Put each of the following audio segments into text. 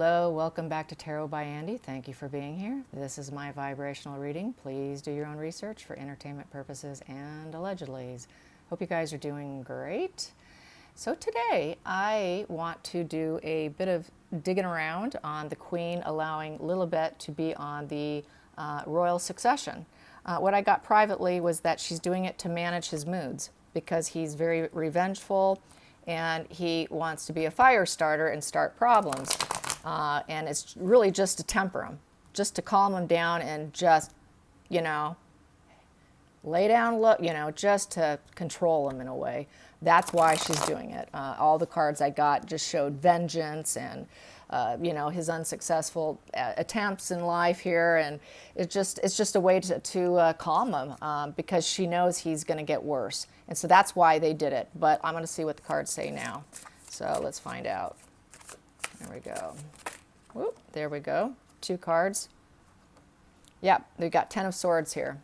Hello, welcome back to Tarot by Andy. Thank you for being here. This is my vibrational reading. Please do your own research for entertainment purposes and allegedlys. Hope you guys are doing great. So today I want to do a bit of digging around on the Queen allowing Lilibet to be on the royal succession. What I got privately was that she's doing it to manage his moods because he's very revengeful and he wants to be a fire starter and start problems. And it's really just to temper him, just to calm him down and just, lay down low, just to control him in a way. That's why she's doing it. All the cards I got just showed vengeance and, his unsuccessful attempts in life here. And it's just a way to calm him because she knows he's going to get worse. And so that's why they did it. But I'm going to see what the cards say now. So let's find out. There we go. Whoop, there we go. 2 cards. Yep, we've got 10 of Swords here.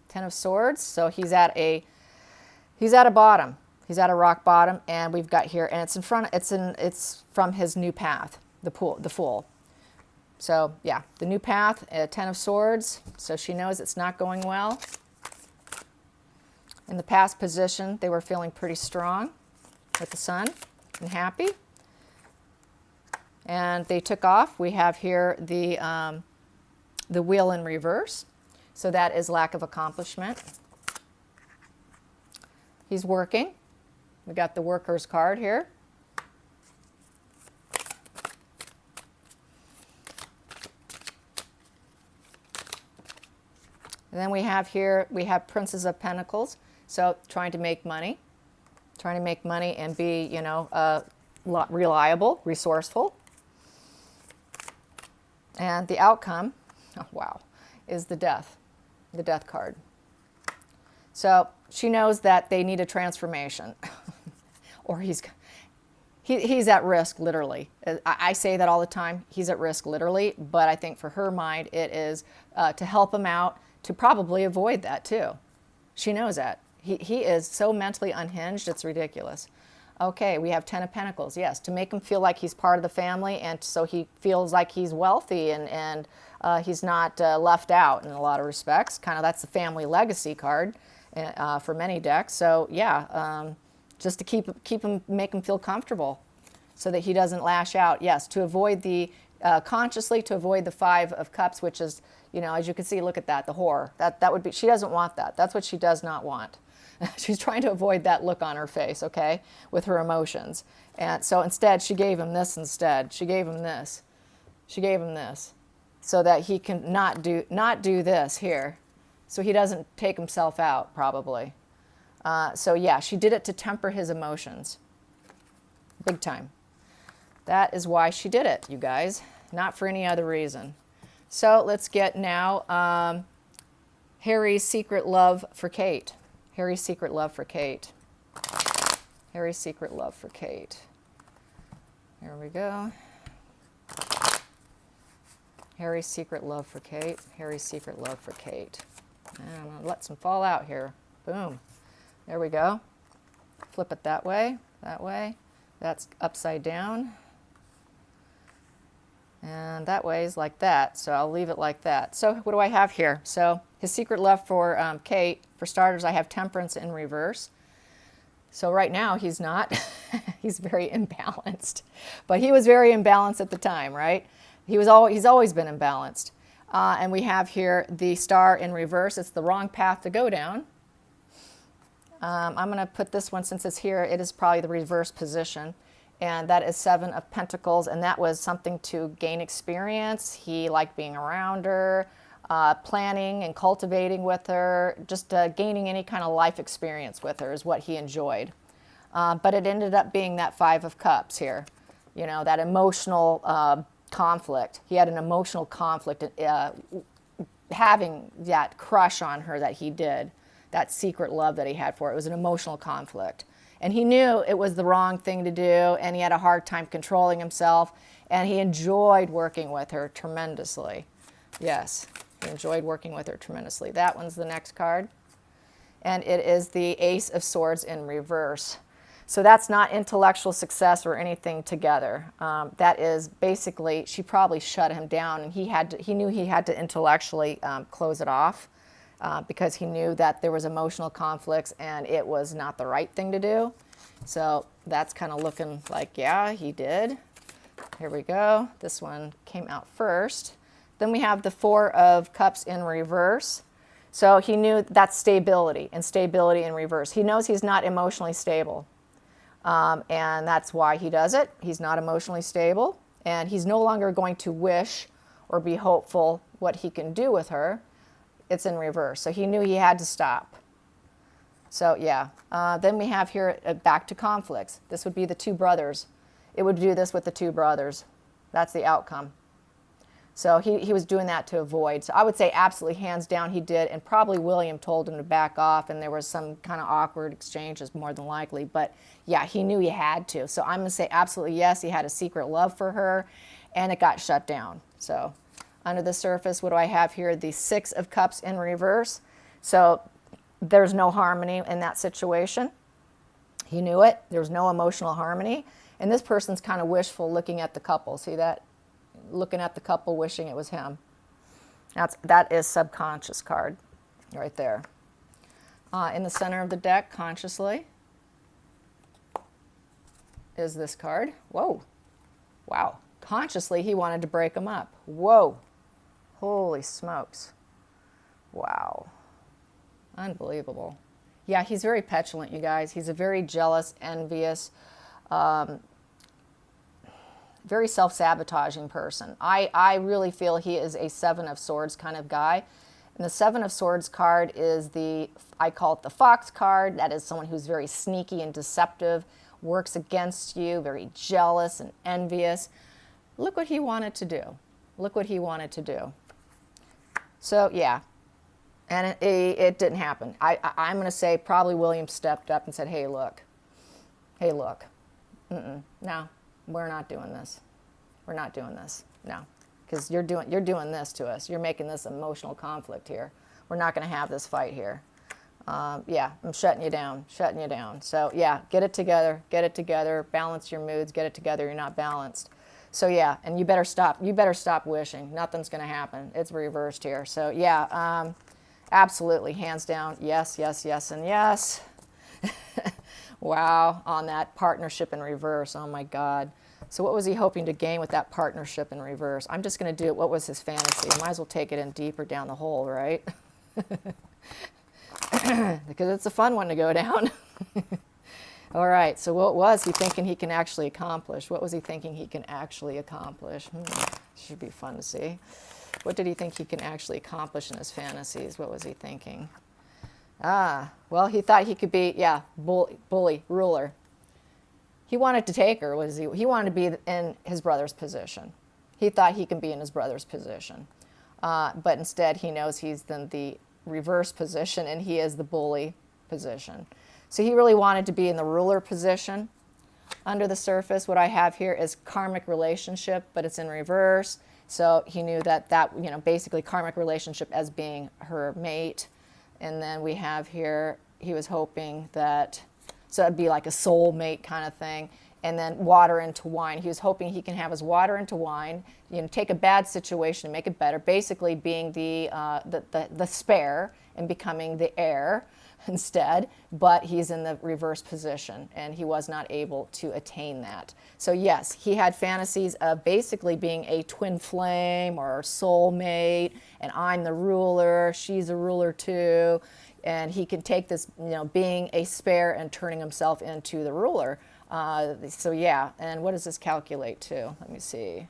10 of Swords. So he's at a bottom. He's at a rock bottom, and we've got here, and it's from his new path, the Fool. So yeah, the new path, 10 of Swords. So she knows it's not going well. In the past position, they were feeling pretty strong with the Sun and happy. And they took off. We have here the wheel in reverse. So that is lack of accomplishment. He's working. We got the worker's card here. And then we have Princess of Pentacles. So trying to make money and be, reliable, resourceful. And the outcome, oh, wow, is the Death card. So she knows that they need a transformation, or he's at risk, literally. I say that all the time. He's at risk, literally. But I think for her mind, it is to help him out, to probably avoid that too. She knows that. He is so mentally unhinged, it's ridiculous. Okay, we have 10 of Pentacles, yes, to make him feel like he's part of the family and so he feels like he's wealthy and he's not left out in a lot of respects. Kind of that's the family legacy card for many decks. So yeah, just to make him feel comfortable so that he doesn't lash out. Yes, to avoid consciously to avoid the 5 of Cups, which is, as you can see, look at that, the whore. That would be, she doesn't want that. That's what she does not want. She's trying to avoid that look on her face, okay, with her emotions. And so instead, she gave him this instead. She gave him this. She gave him this so that he can not do this here. So he doesn't take himself out, probably. So yeah, she did it to temper his emotions. Big time. That is why she did it, you guys. Not for any other reason. So let's get now Harry's secret love for Kate. Harry's secret love for Kate. Harry's secret love for Kate. Here we go. Harry's secret love for Kate. Harry's secret love for Kate. And I'm going to let some fall out here. Boom. There we go. Flip it that way. That way. That's upside down. And that way is like that. So I'll leave it like that. So what do I have here? So his secret love for Kate, for starters, I have Temperance in reverse. So right now he's not. He's very imbalanced. But he was very imbalanced at the time, right? He's always been imbalanced. And we have here the Star in reverse. It's the wrong path to go down. I'm going to put this one, since it's here, it is probably the reverse position. And that is 7 of Pentacles, and that was something to gain experience. He liked being around her, planning and cultivating with her, just gaining any kind of life experience with her is what he enjoyed. But it ended up being that 5 of Cups here, that emotional conflict. He had an emotional conflict having that crush on her that he did, that secret love that he had for her. It was an emotional conflict. And he knew it was the wrong thing to do, and he had a hard time controlling himself, and he enjoyed working with her tremendously. Yes, he enjoyed working with her tremendously. That one's the next card. And it is the Ace of Swords in reverse. So that's not intellectual success or anything together. That is basically, she probably shut him down, and he knew he had to intellectually close it off because he knew that there was emotional conflicts and it was not the right thing to do. So that's kind of looking like, yeah, he did. Here we go. This one came out first. Then we have the Four of Cups in reverse. So he knew that's stability, and stability in reverse. He knows he's not emotionally stable. And that's why he does it. He's not emotionally stable, and he's no longer going to wish or be hopeful what he can do with her. It's in reverse. So he knew he had to stop. So yeah. Then we have here back to conflicts. This would be the two brothers. It would do this with the two brothers. That's the outcome. So he was doing that to avoid. So I would say absolutely hands down he did, and probably William told him to back off, and there was some kind of awkward exchanges more than likely. But yeah, he knew he had to. So I'm going to say absolutely yes, he had a secret love for her, and it got shut down. So under the surface, what do I have here? The Six of Cups in reverse. So there's no harmony in that situation. He knew it. There's no emotional harmony. And this person's kind of wishful looking at the couple. See that? Looking at the couple, wishing it was him. That is subconscious card right there. In the center of the deck, consciously, is this card. Whoa. Wow. Consciously, he wanted to break them up. Whoa. Holy smokes. Wow. Unbelievable. Yeah, he's very petulant, you guys. He's a very jealous, envious, very self-sabotaging person. I really feel he is a Seven of Swords kind of guy. And the Seven of Swords card is I call it the Fox card. That is someone who's very sneaky and deceptive, works against you, very jealous and envious. Look what he wanted to do. Look what he wanted to do. So, yeah. And it didn't happen. I'm going to say probably William stepped up and said, hey, look. Hey, look. No. We're not doing this. We're not doing this. No. Because you're doing this to us. You're making this emotional conflict here. We're not going to have this fight here. Yeah, I'm shutting you down. Shutting you down. So, yeah, get it together. Get it together. Balance your moods. Get it together. You're not balanced. So, yeah, and you better stop. You better stop wishing. Nothing's going to happen. It's reversed here. So, yeah, absolutely. Hands down. Yes, yes, yes, and yes. Wow, on that partnership in reverse. Oh, my God. So what was he hoping to gain with that partnership in reverse? I'm just going to do it. What was his fantasy? Might as well take it in deeper down the hole, right? Because it's a fun one to go down. All right, so what was he thinking he can actually accomplish? What was he thinking he can actually accomplish? Should be fun to see. What did he think he can actually accomplish in his fantasies? What was he thinking? Well, he thought he could be, yeah, bully, ruler. He wanted to take her. He wanted to be in his brother's position. He thought he could be in his brother's position. But instead, he knows he's in the reverse position, and he is the bully position. So he really wanted to be in the ruler position. Under the surface, what I have here is karmic relationship, but it's in reverse. So he knew that, basically karmic relationship as being her mate. And then we have here, he was hoping that, so it'd be like a soulmate kind of thing. And then water into wine. He was hoping he can have his water into wine, take a bad situation and make it better, basically being the spare and becoming the heir instead, but he's in the reverse position, and he was not able to attain that. So yes, he had fantasies of basically being a twin flame or soulmate, and I'm the ruler, she's a ruler too, and he can take this, being a spare and turning himself into the ruler. So yeah, and what does this calculate to? Let me see.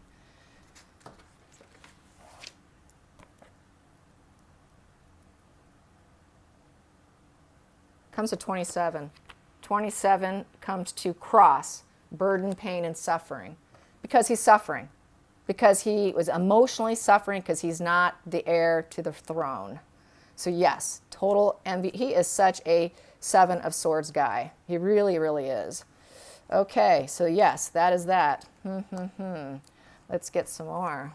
Comes to 27. 27 comes to cross, burden, pain, and suffering. Because he's suffering. Because he was emotionally suffering because he's not the heir to the throne. So yes, total envy. He is such a Seven of Swords guy. He really, really is. Okay, so yes, that is that. Let's get some more.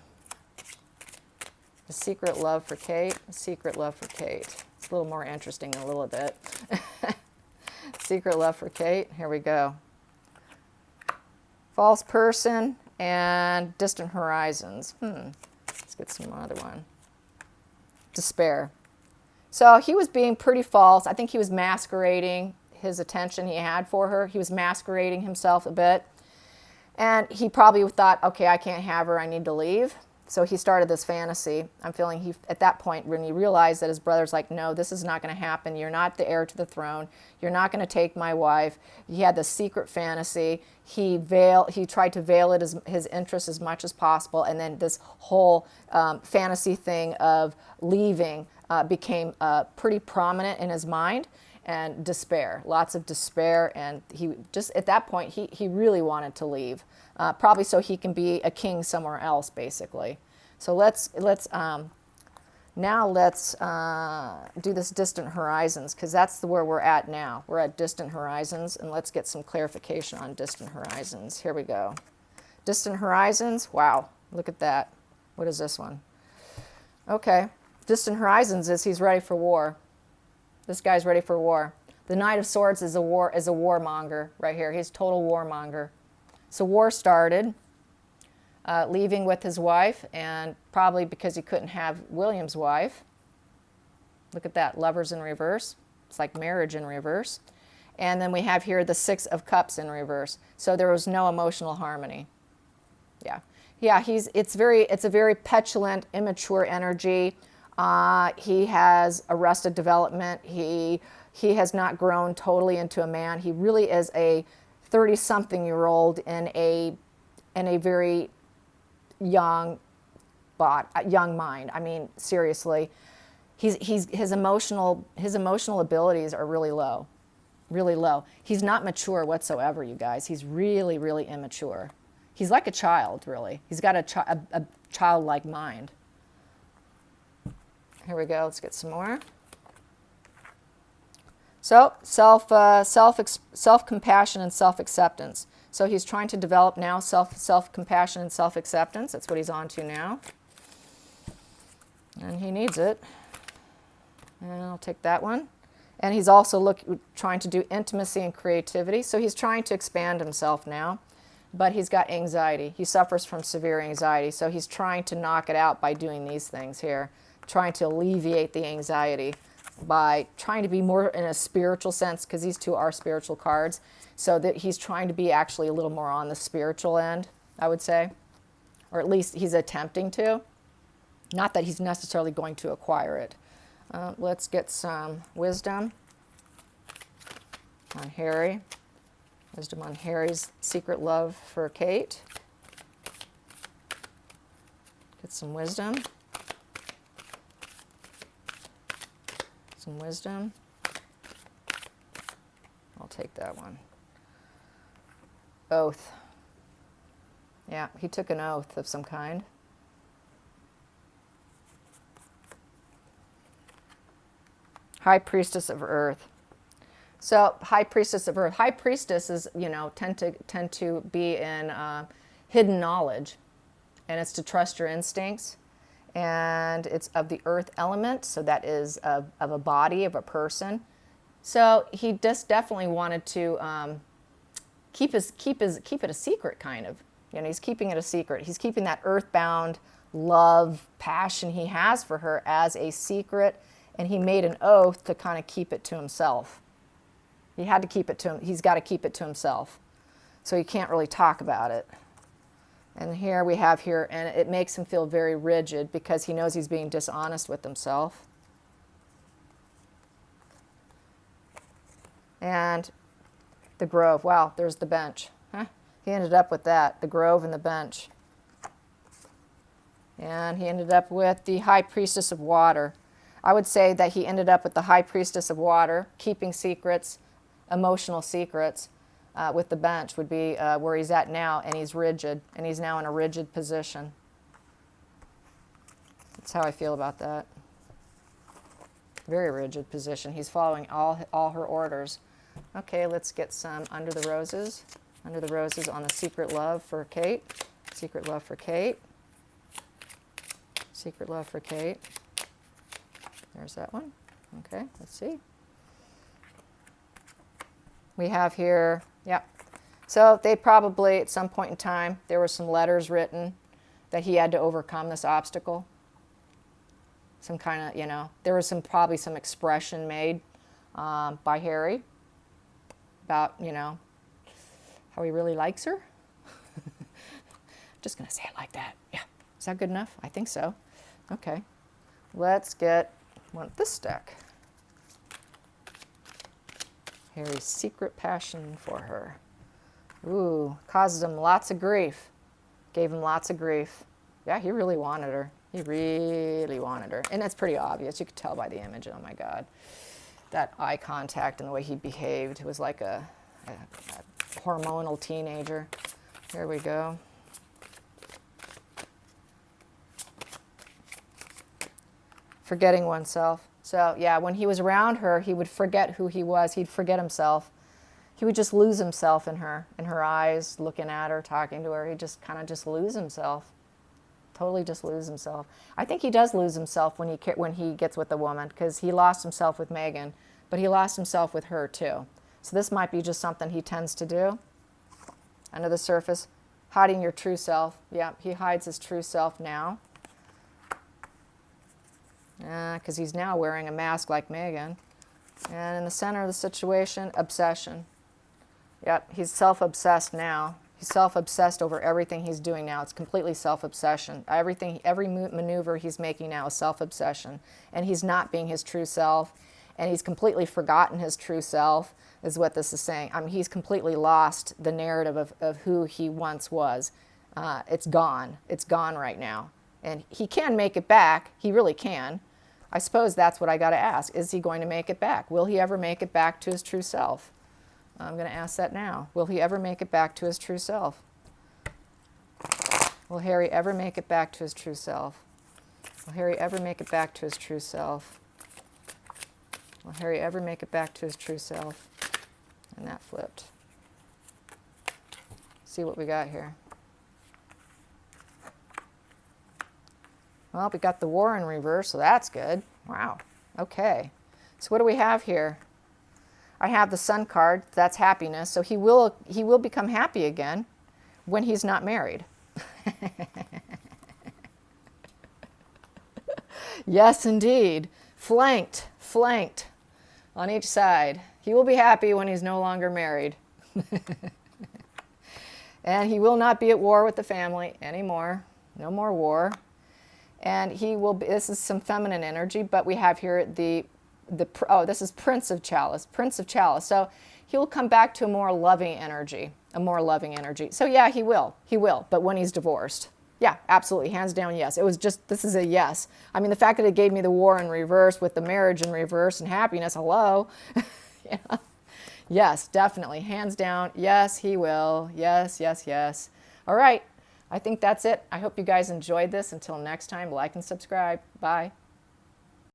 The secret love for Kate. The secret love for Kate. It's a little more interesting than Lilibet. Secret love for Kate. Here we go. False person and distant horizons. Let's get some other one. Despair. So he was being pretty false. I think he was masquerading his attention he had for her. He was masquerading himself a bit. And he probably thought, okay, I can't have her, I need to leave. So he started this fantasy. I'm feeling he, at that point, when he realized that his brother's like, no, this is not going to happen. You're not the heir to the throne. You're not going to take my wife. He had this secret fantasy. He tried to veil it his interest as much as possible. And then this whole fantasy thing of leaving became pretty prominent in his mind. And despair, lots of despair. And he just, at that point, he really wanted to leave. Probably so he can be a king somewhere else, basically. So let's do this distant horizons, because that's where we're at now. We're at distant horizons, and let's get some clarification on distant horizons. Here we go. Distant horizons. Wow, look at that. What is this one? Okay, distant horizons is he's ready for war. This guy's ready for war. The Knight of Swords is a warmonger right here. He's total warmonger. So war started, leaving with his wife, and probably because he couldn't have William's wife. Look at that, lovers in reverse. It's like marriage in reverse. And then we have here the Six of Cups in reverse. So there was no emotional harmony. Yeah, it's a very petulant, immature energy. He has arrested development. He has not grown totally into a man. He really is a 30-something-year-old in a very young mind. I mean, seriously, his emotional abilities are really low, really low. He's not mature whatsoever, you guys. He's really, really immature. He's like a child, really. He's got a childlike mind. Here we go. Let's get some more. So self-compassion and self-acceptance. So he's trying to develop now self-compassion and self-acceptance. That's what he's on to now. And he needs it. And I'll take that one. And he's also trying to do intimacy and creativity. So he's trying to expand himself now. But he's got anxiety. He suffers from severe anxiety. So he's trying to knock it out by doing these things here. Trying to alleviate the anxiety by trying to be more in a spiritual sense, because these two are spiritual cards, so that he's trying to be actually a little more on the spiritual end, I would say, or at least he's attempting to. Not that he's necessarily going to acquire it. Let's get some wisdom on Harry. Wisdom on Harry's secret love for Kate. Get some wisdom. Some wisdom. I'll take that one. Oath. Yeah, he took an oath of some kind. High Priestess of Earth. So, High Priestess of Earth. High Priestesses, tend to be in hidden knowledge, and it's to trust your instincts. And it's of the earth element, so that is of a body, of a person. So he just definitely wanted to keep it a secret, kind of. He's keeping it a secret. He's keeping that earthbound love, passion he has for her as a secret, and he made an oath to kind of keep it to himself. He had to keep it to him. He's got to keep it to himself, so he can't really talk about it. And here we have here, and it makes him feel very rigid because he knows he's being dishonest with himself. And the Grove. Wow, there's the bench. Huh? He ended up with that, the Grove and the bench. And he ended up with the High Priestess of Water. I would say that he ended up with the High Priestess of Water, keeping secrets, emotional secrets. With the bench would be where he's at now, and he's rigid, and he's now in a rigid position. That's how I feel about that. Very rigid position. He's following all her orders. Okay, let's get some Under the Roses. Under the Roses on the Secret Love for Kate. Secret Love for Kate. Secret Love for Kate. There's that one. Okay, let's see. we have here, yep. So they probably, at some point in time, there were some letters written that he had to overcome this obstacle. Some kind of, you know, there was probably some expression made by Harry about, you know, how he really likes her. Just going to say it like that. Yeah. Is that good enough? I think so. Okay. Let's get this deck. Harry's secret passion for her. Ooh, causes him lots of grief. Gave him lots of grief. Yeah, he really wanted her. He really wanted her. And that's pretty obvious. You could tell by the image. Oh, my God. That eye contact and the way he behaved. It was like a hormonal teenager. Here we go. Forgetting oneself. So, yeah, when he was around her, he would forget who he was. He'd forget himself. He would just lose himself in her eyes, looking at her, talking to her. He'd just kind of just lose himself. Totally just lose himself. I think he does lose himself when he gets with a woman, because he lost himself with Megan, but he lost himself with her too. So this might be just something he tends to do. Under the surface, hiding your true self. Yeah, he hides his true self now. Because he's now wearing a mask like Megan. And in the center of the situation, obsession. Yep, he's self-obsessed now. He's self-obsessed over everything he's doing now. It's completely self-obsession. Every maneuver he's making now is self-obsession. And he's not being his true self. And he's completely forgotten his true self, is what this is saying. I mean, he's completely lost the narrative of who he once was. It's gone. It's gone right now. And he can make it back. He really can. I suppose that's what I got to ask. Is he going to make it back? Will he ever make it back to his true self? I'm going to ask that now. Will he ever make it back to his true self? Will Harry ever make it back to his true self? Will Harry ever make it back to his true self? Will Harry ever make it back to his true self? And that flipped. See what we got here. Well, we got the War in reverse, so that's good. Wow. Okay. So what do we have here? I have the Sun card. That's happiness. So he will become happy again when he's not married. Yes, indeed. Flanked on each side. He will be happy when he's no longer married. And he will not be at war with the family anymore. No more war. And he will be, this is some feminine energy, but we have here this is Prince of Chalice. So he will come back to a more loving energy. So yeah, he will, but when he's divorced. Yeah, absolutely, hands down, yes. It was just, this is a yes. I mean, the fact that it gave me the War in reverse with the marriage in reverse and happiness, hello. Yeah. Yes, definitely, hands down, yes, he will. Yes, yes, yes. All right, I think that's it. I hope you guys enjoyed this. Until next time, like and subscribe. Bye.